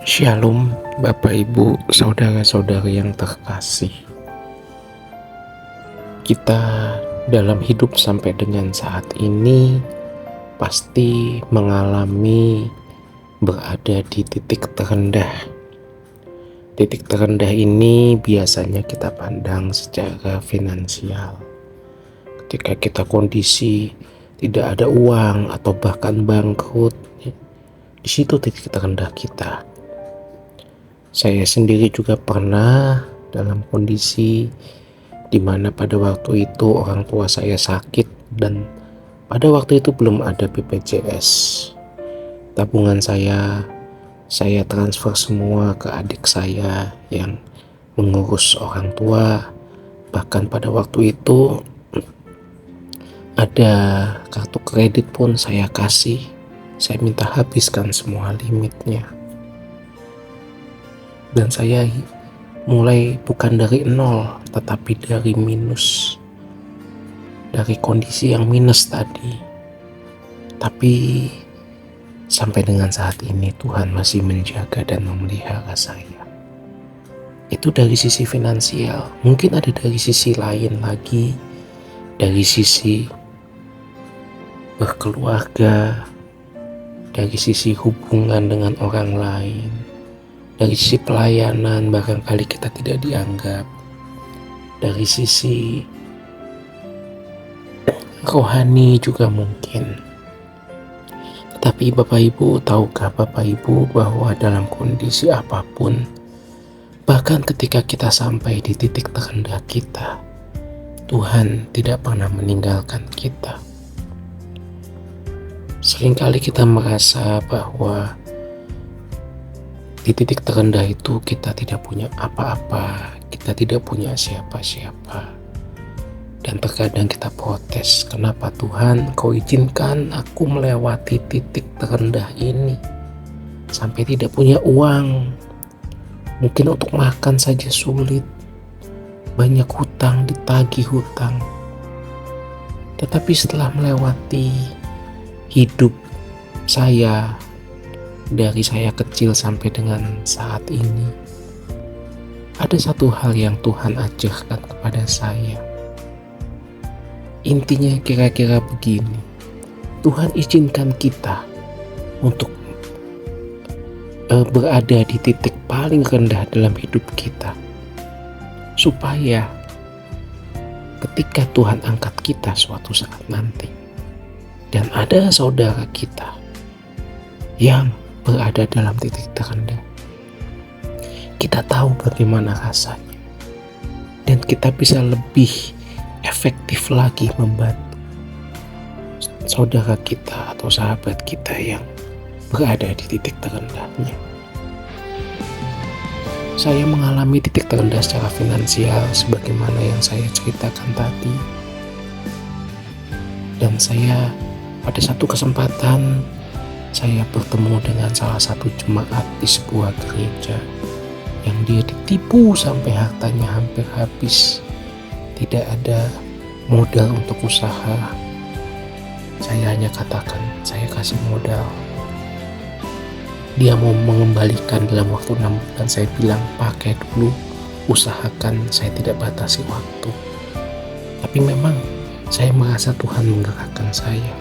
Shalom, Bapak Ibu, saudara-saudari yang terkasih. Kita dalam hidup sampai dengan saat ini pasti mengalami berada di titik terendah. Titik terendah ini biasanya kita pandang secara finansial. Ketika kita kondisi tidak ada uang atau bahkan bangkrut, di situ titik terendah kita. Saya sendiri juga pernah dalam kondisi di mana pada waktu itu orang tua saya sakit dan pada waktu itu belum ada BPJS. Tabungan saya transfer semua ke adik saya yang mengurus orang tua. Bahkan pada waktu itu ada kartu kredit pun saya kasih. Saya minta habiskan semua limitnya. Dan saya mulai bukan dari nol, tetapi dari minus. Dari kondisi yang minus tadi. Tapi sampai dengan saat ini Tuhan masih menjaga dan memelihara saya. Itu dari sisi finansial. Mungkin ada dari sisi lain lagi. Dari sisi berkeluarga. Dari sisi hubungan dengan orang lain. Dari sisi pelayanan barangkali kita tidak dianggap. Dari sisi rohani juga mungkin. Tetapi Bapak Ibu, tahukah Bapak Ibu bahwa dalam kondisi apapun, bahkan ketika kita sampai di titik terendah kita, Tuhan tidak pernah meninggalkan kita. Seringkali kita merasa bahwa di titik terendah itu kita tidak punya apa-apa, kita tidak punya siapa-siapa. Dan terkadang kita protes, kenapa Tuhan Kau izinkan aku melewati titik terendah ini sampai tidak punya uang. Mungkin untuk makan saja sulit, banyak hutang, ditagih hutang. Tetapi setelah melewati hidup saya, dari saya kecil sampai dengan saat ini, ada satu hal yang Tuhan ajarkan kepada saya. Intinya kira-kira begini, Tuhan izinkan kita untuk berada di titik paling rendah dalam hidup kita, supaya ketika Tuhan angkat kita suatu saat nanti, dan ada saudara kita yang berada dalam titik terendah, kita tahu bagaimana rasanya dan kita bisa lebih efektif lagi membantu saudara kita atau sahabat kita yang berada di titik terendahnya. Saya mengalami titik terendah secara finansial sebagaimana yang saya ceritakan tadi, dan saya pada satu kesempatan saya bertemu dengan salah satu jemaat di sebuah gereja yang dia ditipu sampai hartanya hampir habis. Tidak ada modal untuk usaha. Saya hanya katakan, saya kasih modal. Dia mau mengembalikan dalam waktu 6 bulan. Saya bilang, pakai dulu, usahakan, saya tidak batasi waktu. Tapi memang saya merasa Tuhan menggerakkan saya.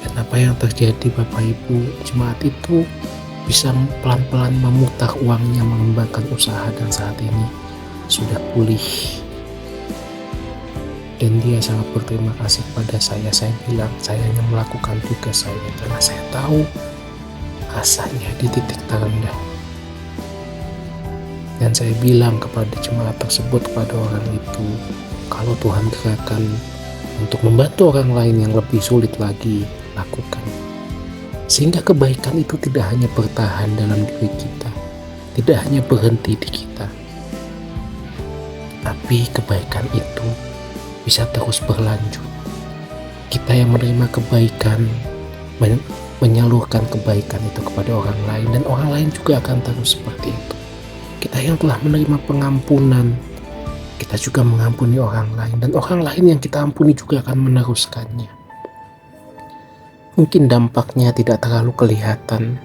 Dan apa yang terjadi Bapak Ibu, jemaat itu bisa pelan-pelan memutar uangnya, mengembangkan usaha, dan saat ini sudah pulih. Dan dia sangat berterima kasih kepada saya. Saya bilang, saya hanya melakukan tugas saya karena saya tahu rasanya di titik terendah. Dan saya bilang kepada jemaat tersebut, kepada orang itu, kalau Tuhan gerakan untuk membantu orang lain yang lebih sulit lagi, lakukan. Sehingga kebaikan itu tidak hanya bertahan dalam diri kita, tidak hanya berhenti di kita, tapi kebaikan itu bisa terus berlanjut. Kita yang menerima kebaikan, menyalurkan kebaikan itu kepada orang lain, dan orang lain juga akan terus seperti itu. Kita yang telah menerima pengampunan, kita juga mengampuni orang lain, dan orang lain yang kita ampuni juga akan meneruskannya. Mungkin dampaknya tidak terlalu kelihatan,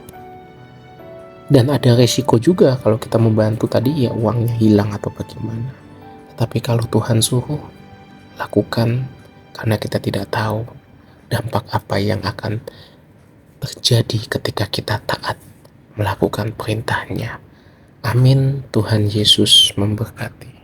Dan ada resiko juga kalau kita membantu tadi, ya uangnya hilang atau bagaimana. Tapi kalau Tuhan suruh, lakukan, karena kita tidak tahu dampak apa yang akan terjadi ketika kita taat melakukan perintahnya. Amin. Tuhan Yesus memberkati.